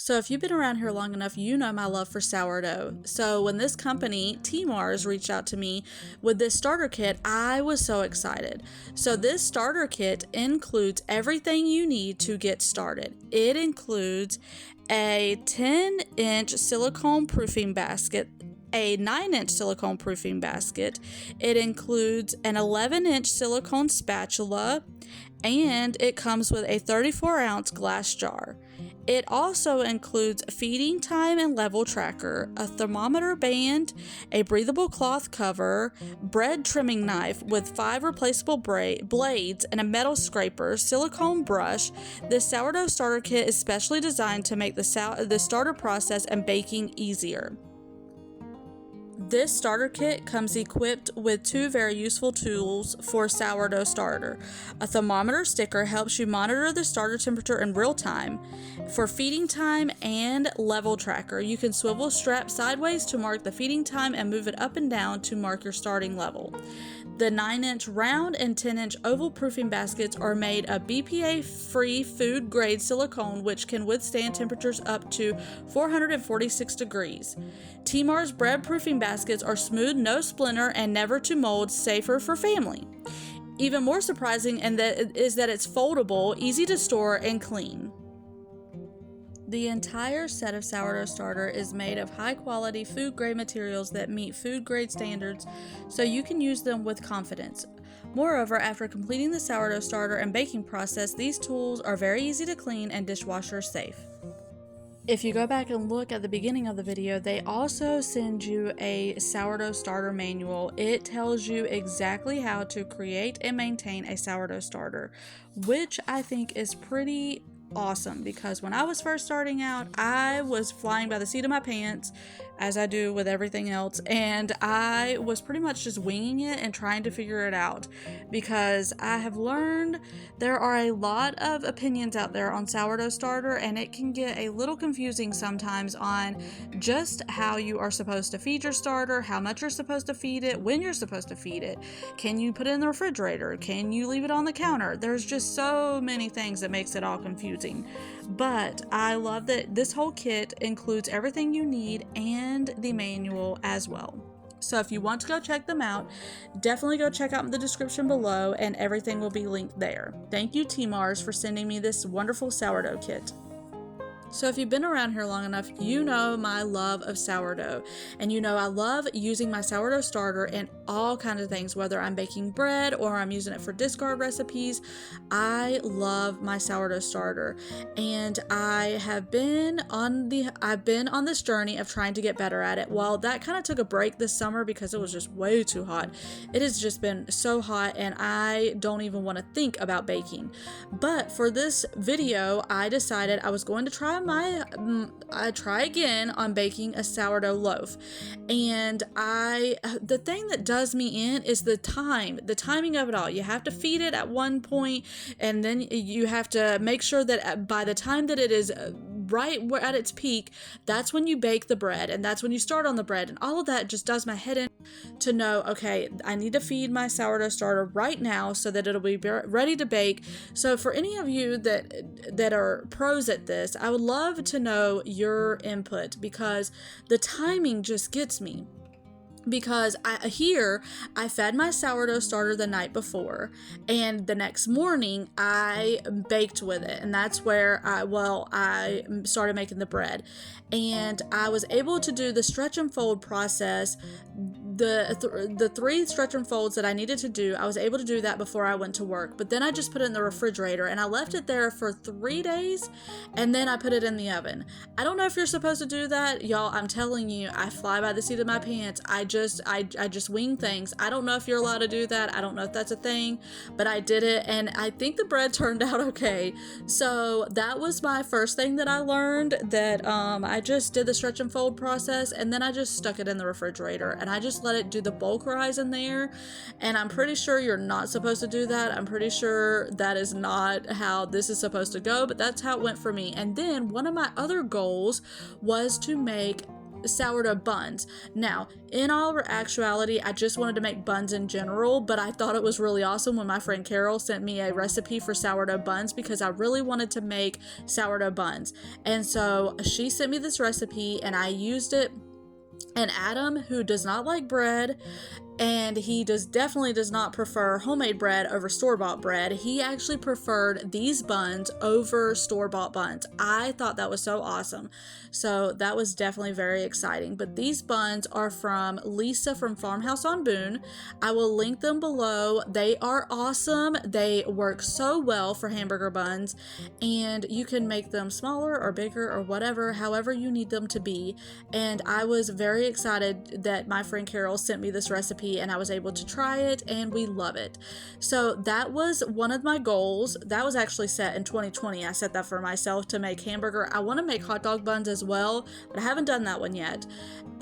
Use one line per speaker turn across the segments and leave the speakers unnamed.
So if you've been around here long enough, you know my love for sourdough. So when this company, TeeMars, reached out to me with this starter kit, I was so excited. So this starter kit includes everything you need to get started. It includes a 10-inch silicone proofing basket, a 9-inch silicone proofing basket. It includes an 11-inch silicone spatula, and it comes with a 34-ounce glass jar. It also includes feeding time and level tracker, a thermometer band, a breathable cloth cover, bread trimming knife with 5 replaceable blades, and a metal scraper, silicone brush. This sourdough starter kit is specially designed to make the starter process and baking easier. This starter kit comes equipped with 2 very useful tools for sourdough starter. A thermometer sticker helps you monitor the starter temperature in real time. For feeding time and level tracker, you can swivel strap sideways to mark the feeding time and move it up and down to mark your starting level. The 9-inch round and 10-inch oval proofing baskets are made of BPA-free food-grade silicone, which can withstand temperatures up to 446 degrees. TeeMars bread proofing baskets are smooth, no splinter, and never to mold, safer for family. Even more surprising is that it's foldable, easy to store, and clean. The entire set of sourdough starter is made of high-quality food-grade materials that meet food-grade standards, so you can use them with confidence. Moreover, after completing the sourdough starter and baking process, these tools are very easy to clean and dishwasher safe. If you go back and look at the beginning of the video, they also send you a sourdough starter manual. It tells you exactly how to create and maintain a sourdough starter, which I think is pretty awesome, because when I was first starting out, I was flying by the seat of my pants, as I do with everything else, and I was pretty much just winging it and trying to figure it out, because I have learned there are a lot of opinions out there on sourdough starter, and it can get a little confusing sometimes on just how you are supposed to feed your starter, how much you're supposed to feed it, when you're supposed to feed it. Can you put it in the refrigerator? Can you leave it on the counter? There's just so many things that makes it all confusing. But I love that this whole kit includes everything you need and the manual as well. So if you want to go check them out, definitely go check out the description below, and everything will be linked there. Thank you, TeeMars, for sending me this wonderful sourdough kit. So if you've been around here long enough, you know my love of sourdough, and you know I love using my sourdough starter in all kinds of things, whether I'm baking bread or I'm using it for discard recipes. I love my sourdough starter, and I've been on this journey of trying to get better at it. Well, that kind of took a break this summer because it was just way too hot. It has just been so hot, and I don't even want to think about baking. But for this video, I decided I was going to try again on baking a sourdough loaf. And the thing that does me in is the timing of it all. You have to feed it at one point, and then you have to make sure that by the time that it is right at its peak, that's when you bake the bread, and that's when you start on the bread, and all of that just does my head in to know, okay, I need to feed my sourdough starter right now so that it'll be ready to bake. So for any of you that are pros at this, I would love to know your input, because the timing just gets me. Because I fed my sourdough starter the night before, and the next morning I baked with it, and that's where I started making the bread, and I was able to do the stretch and fold process. The 3 stretch and folds that I needed to do, I was able to do that before I went to work, but then I just put it in the refrigerator, and I left it there for 3 days, and then I put it in the oven. I don't know if you're supposed to do that, y'all. I'm telling you, I fly by the seat of my pants. I just wing things. I don't know if you're allowed to do that. I don't know if that's a thing, but I did it, and I think the bread turned out okay. So that was my first thing that I learned, that I just did the stretch and fold process, and then I just stuck it in the refrigerator, and I just let it do the bulk rise in there. And I'm pretty sure you're not supposed to do that. I'm pretty sure that is not how this is supposed to go, but that's how it went for me. And then one of my other goals was to make sourdough buns. Now, in all actuality, I just wanted to make buns in general, but I thought it was really awesome when my friend Carol sent me a recipe for sourdough buns because I really wanted to make sourdough buns. And so she sent me this recipe and I used it. And Adam, who does not like bread, and he definitely does not prefer homemade bread over store-bought bread, he actually preferred these buns over store-bought buns. I thought that was so awesome. So that was definitely very exciting. But these buns are from Lisa from Farmhouse on Boone. I will link them below. They are awesome. They work so well for hamburger buns, and you can make them smaller or bigger or whatever, however you need them to be. And I was very excited that my friend Carol sent me this recipe and I was able to try it, and we love it. So that was one of my goals. That was actually set in 2020. I set that for myself to make hamburger. I want to make hot dog buns as well, but I haven't done that one yet.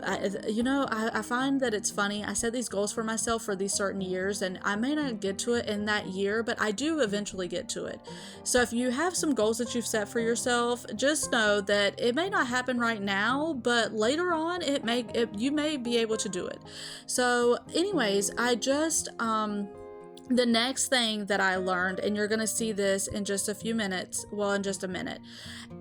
I find that it's funny. I set these goals for myself for these certain years, and I may not get to it in that year, but I do eventually get to it. So if you have some goals that you've set for yourself, just know that it may not happen right now, but later on you may be able to do it. So anyways, the next thing that I learned, and you're going to see this in just a few minutes, well, in just a minute,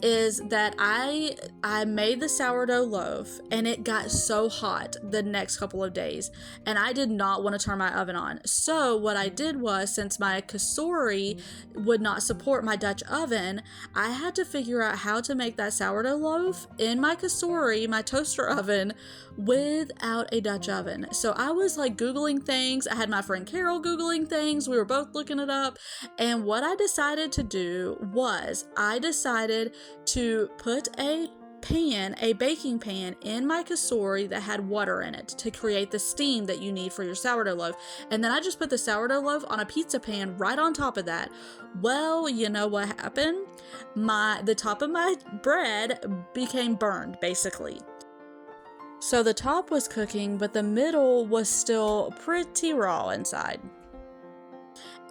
is that I made the sourdough loaf and it got so hot the next couple of days and I did not want to turn my oven on. So what I did was, since my cassourie would not support my Dutch oven, I had to figure out how to make that sourdough loaf in my cassourie, my toaster oven, without a Dutch oven. So I was like Googling things. I had my friend Carol Googling things. We were both looking it up. And what I decided to do was I decided to put a baking pan in my cassourie that had water in it to create the steam that you need for your sourdough loaf. And then I just put the sourdough loaf on a pizza pan right on top of that. Well, you know what happened? The top of my bread became burned, basically. So the top was cooking, but the middle was still pretty raw inside.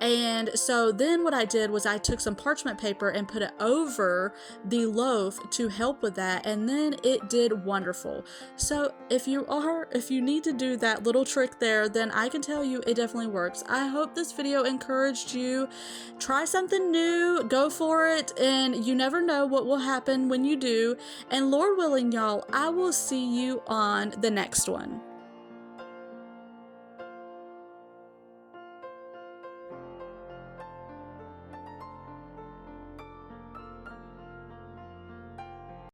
And so then what I did was I took some parchment paper and put it over the loaf to help with that, and then it did wonderful. So if you need to do that little trick there, then I can tell you it definitely works. I hope this video encouraged you. Try something new, go for it, and you never know what will happen when you do. And Lord willing, y'all, I will see you on the next one.